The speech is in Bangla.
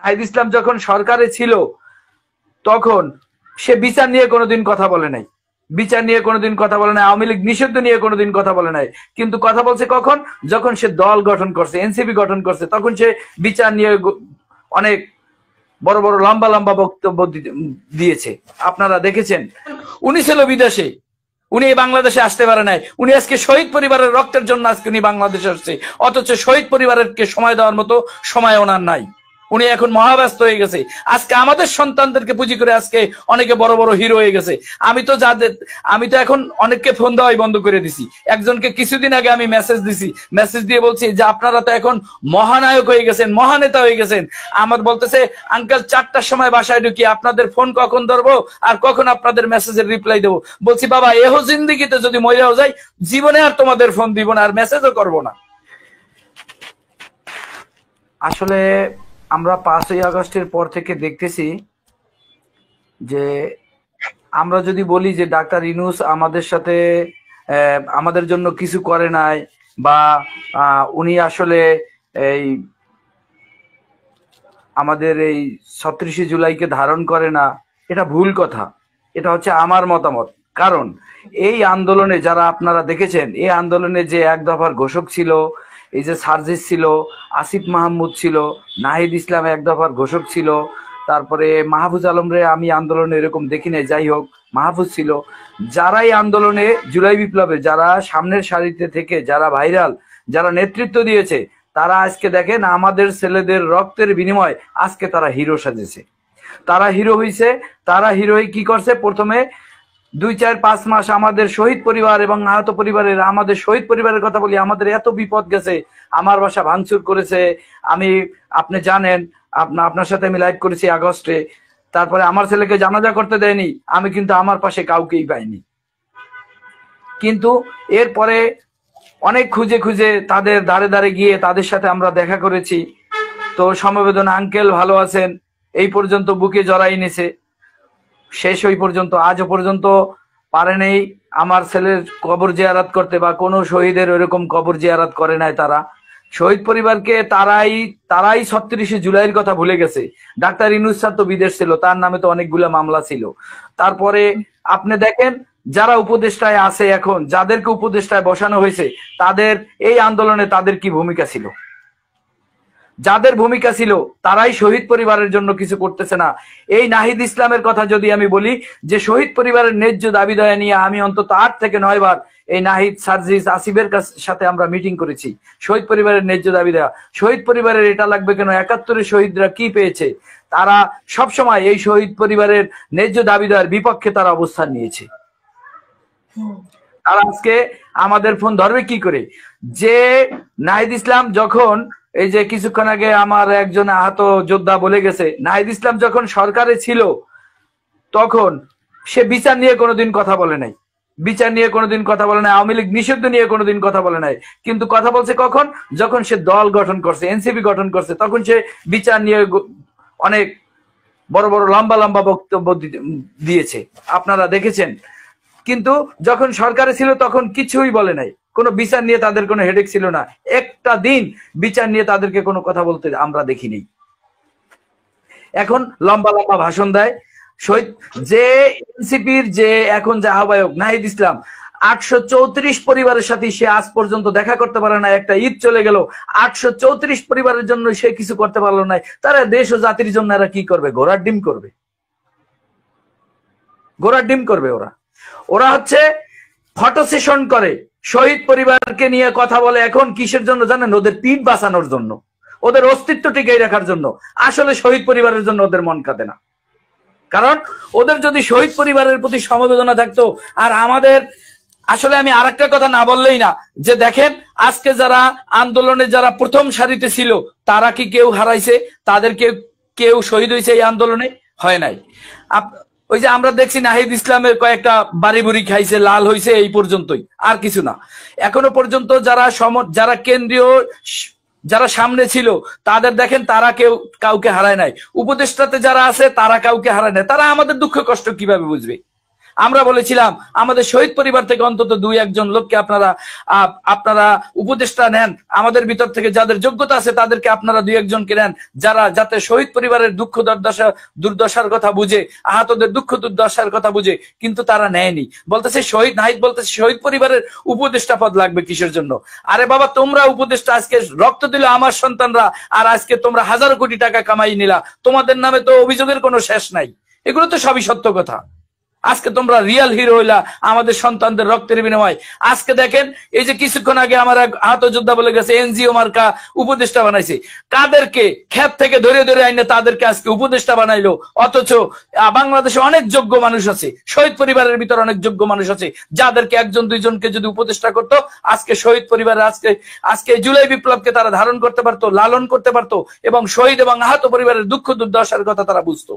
নাহিদ ইসলাম যখন সরকারে ছিল তখন সে বিচার নিয়ে কোনোদিন কথা বলে নাই, বিচার নিয়ে কোনোদিন কথা বলে নাই, আওয়ামী লীগ নিষিদ্ধ নিয়ে কোনোদিন কথা বলে নাই। কিন্তু কথা বলছে কখন? যখন সে দল গঠন করছে, এনসিপি গঠন করছে, তখন সে বিচার নিয়ে অনেক বড় বড় লম্বা লম্বা বক্তব্য দিয়েছে। আপনারা দেখেছেন। উনি ছিল বিদেশে, উনি বাংলাদেশে আসতে পারে নাই। উনি আজকে শহীদ পরিবারের রক্তের জন্য আজকে উনি বাংলাদেশে আসছে, অথচ শহীদ পরিবারকে সময় দেওয়ার মতো সময় ওনার নাই। উনি এখন মহাব্যস্ত হয়ে গেছে। আজকে আমাদের সন্তানদেরকে পুঁজি করে আজকে অনেকে বড় বড় হিরো হয়ে গেছে। আমি তো এখন অনেককে ফোন দেওয়াই বন্ধ করে দিছি। একজনকে কিছুদিন আগে আমি মেসেজ দিছি, মেসেজ দিয়ে বলছি যে আপনারা তো এখন মহানায়ক হয়ে গেছেন, মহানেতা হয়ে গেছেন। আমার বলতেছে আঙ্কেল 4টার সময় বাসায় ঢুকি, আপনাদের ফোন কখন ধরবো আর কখন আপনাদের মেসেজের রিপ্লাই দেবো। বলছি বাবা, এহো জিন্দিগিতে যদি মরেও যাই, জীবনে আর তোমাদের ফোন দিব না, আর মেসেজও করবো না। আসলে আমরা 5ই আগস্টের পর থেকে দেখতেছি যে আমরা যদি বলি যে ডাক্তার ইউনূস আমাদের সাথে আমাদের জন্য কিছু করে নাই, বা উনি আসলে এই আমাদের এই 36শে জুলাইকে ধারণ করে না, এটা ভুল কথা। এটা হচ্ছে আমার মতামত। কারণ এই আন্দোলনে যারা আপনারা দেখেছেন, এই আন্দোলনে যে এক দফার ঘোষক ছিল, এই যে সার্জিস ছিল, আসিফ মাহমুদ ছিল, নাহিদ ইসলাম এক দফার ঘোষক ছিল, তারপরে মাহফুজ আলম রে আমি আন্দোলনে এরকম দেখি নাই, যাই হোক মাহফুজ ছিল। যারা এই আন্দোলনে জুলাই বিপ্লবে যারা সামনের সারিতে থেকে যারা ভাইরাল, যারা নেতৃত্ব দিয়েছে, তারা আজকে দেখেন আমাদের ছেলেদের রক্তের বিনিময়ে আজকে তারা হিরো সাজেছে, তারা হিরো হইছে। তারা হিরো হয়ে কি করছে? প্রথমে 2-4-5 মাস আমাদের শহীদ পরিবার এবং আহত পরিবারের, আমাদের শহীদ পরিবারের কথা বলি, আমাদের এত বিপদ গেছে, আমার বাসা ভাঙচুর করেছে। আপনি জানেন, আপনার সাথে আমি লাইভ করেছি আগস্টে। তারপরে আমার ছেলেকে জানাজা করতে দেয়নি, আমি কিন্তু আমার পাশে কাউকেই পাইনি। কিন্তু এরপরে অনেক খুঁজে খুঁজে তাদের দাঁড়ে দাঁড়ে গিয়ে তাদের সাথে আমরা দেখা করেছি। তো সমবেদনা আঙ্কেল ভালো আছেন এই পর্যন্ত বুকে জড়াই নিছে। শেষ ওই পর্যন্ত আজও পর্যন্ত পারে নেই আমার ছেলের কবর জিয়ারত করতে, বা কোনো শহীদের ওইরকম কবর জিয়ারত করে নাই তারা। শহীদ পরিবারকে তারাই 36শে জুলাইয়ের কথা ভুলে গেছে। ডাক্তার ইউনূস স্যার তো বিদেশ ছিল, তার নামে তো অনেকগুলো মামলা ছিল। তারপরে আপনি দেখেন যারা উপদেষ্টায় আছে এখন, যাদেরকে উপদেষ্টায় বসানো হয়েছে, তাদের এই আন্দোলনে তাদের কি ভূমিকা ছিল? যাদের ভূমিকা ছিল তারাই শহীদ পরিবারের জন্য কিছু করতেছে না। এই নাহিদ ইসলামের কথা যদি আমি বলি, যে শহীদ পরিবারের ন্যায্য দাবি দয়া নিয়ে আমি অন্তত 8 থেকে 9 বার এই নাহিদ, সার্জিস, আসিফের সাথে আমরা মিটিং করেছি। শহীদ পরিবারের ন্যায্য দাবি দেয়া, শহীদ পরিবারের এটা লাগবে কেন, 71-এর শহীদরা কি পেয়েছে, তারা সবসময় এই শহীদ পরিবারের ন্যায্য দাবি দেওয়ার বিপক্ষে তারা অবস্থান নিয়েছে। তারা আজকে আমাদের ফোন ধরবে কি করে? যে নাহিদ ইসলাম যখন, এই যে কিছুক্ষণ আগে আমার একজন আহত যোদ্ধা বলে গেছে, নাহিদ ইসলাম যখন সরকারে ছিল তখন সে বিচার নিয়ে কোনোদিন কথা বলে নাই, বিচার নিয়ে কোনোদিন কথা বলে নাই, আওয়ামী লীগ নিষিদ্ধ নিয়ে কোনোদিন কথা বলে নাই। কিন্তু কথা বলছে কখন? যখন সে দল গঠন করছে, এনসিপি গঠন করছে, তখন সে বিচার নিয়ে অনেক বড় বড় লম্বা লম্বা বক্তব্য দিয়েছে। আপনারা দেখেছেন। কিন্তু যখন সরকারে ছিল তখন কিছুই বলে নাই, কোনো বিচার নিয়ে তাদের কোনো হেডেক ছিল না। একটা দিন বিচার নিয়ে তাদেরকে কোনো কথা বলতে আমরা দেখিনি। এখন লম্বা লম্বা ভাষণ দেয়। শহীদ যে এনসিপির যে এখন যে আহ্বায়ক নাহিদ ইসলাম, 834 পরিবারের সাথে সে আজ পর্যন্ত দেখা করতে পারে না। একটা ঈদ চলে গেল, 834 পরিবারের জন্য সে কিছু করতে পারলো না। তারা দেশ ও জাতির জন্য এরা কি করবে? ঘোড়ার ডিম করবে, ঘোড়ার ডিম করবে। ওরা হচ্ছে ফটো সেশন করে, শহীদ পরিবারকে নিয়ে কথা বলে। এখন কিসের জন্য জানেন? ওদের পিঠ বাঁচানোর জন্য, ওদের অস্তিত্ব টিকিয়ে রাখার জন্য। আসলে শহীদ পরিবারের জন্য ওদের মন কাঁদে না। কারণ ওদের যদি শহীদ পরিবারের প্রতি সমবেদনা থাকতো, আর আমাদের আসলে আমি আরেকটা কথা না বললেই না, যে দেখেন আজকে যারা আন্দোলনে যারা প্রথম সারিতে ছিল, তারা কি কেউ হারাইছে? তাদের কেউ শহীদ হয়েছে এই আন্দোলনে? হয় নাই। ওই যে আমরা দেখছি নাহিদ ইসলামের কয়েকটা বাড়ি বুড়ি খাইছে, লাল হয়েছে, এই পর্যন্তই, আর কিছু না। এখনো পর্যন্ত যারা কেন্দ্রীয়, যারা সামনে ছিল, তাদের দেখেন তারা কাউকে হারায় নাই। উপদেষ্টাতে যারা আছে তারা কাউকে হারায় নাই। তারা আমাদের দুঃখ কষ্ট কিভাবে বুঝবে? আমরা বলেছিলাম আমাদের শহীদ পরিবার থেকে অন্তত 2-1 লোককে আপনারা উপদেষ্টা নেন, আমাদের ভিতর থেকে যাদের যোগ্যতা আছে তাদেরকে আপনারা 2-1 কে নেন, যাতে শহীদ পরিবারের দুঃখ দুর্দশার কথা বুঝে, আহতদের দুঃখ দুর্দশার কথা বুঝে। কিন্তু তারা নেয়নি, বলতেছে শহীদ নাহিদ বলতেছে শহীদ পরিবারের উপদেষ্টা পদ লাগবে কিসের জন্য? আরে বাবা, তোমরা উপদেষ্টা, আজকে রক্ত দিল আমার সন্তানরা, আর আজকে তোমরা হাজার কোটি টাকা কামাই নিলা, তোমাদের নামে তো অভিযোগের কোনো শেষ নাই। এগুলো তো সবই সত্য কথা। আজকে তোমরা রিয়াল হিরো হইলা আমাদের সন্তানদের রক্তের বিনিময়। আজকে দেখেন, এই যে কিছুক্ষণ আগে আমার এক আহত যোদ্ধা বলে গেছে এনজিও মার্কা উপদেষ্টা বানাইছে, কাদেরকে ক্ষেত থেকে ধরে ধরে আইনে তাদেরকে আজকে উপদেষ্টা বানাইলো। অথচ বাংলাদেশে অনেক যোগ্য মানুষ আছে, শহীদ পরিবারের ভিতর অনেক যোগ্য মানুষ আছে, যাদেরকে 1-2জনকে যদি উপদেষ্টা করতো, আজকে শহীদ পরিবারের আজকে জুলাই বিপ্লবকে তারা ধারণ করতে পারতো, লালন করতে পারতো, এবং শহীদ এবং আহত পরিবারের দুঃখ দুর্দশার কথা তারা বুঝতো।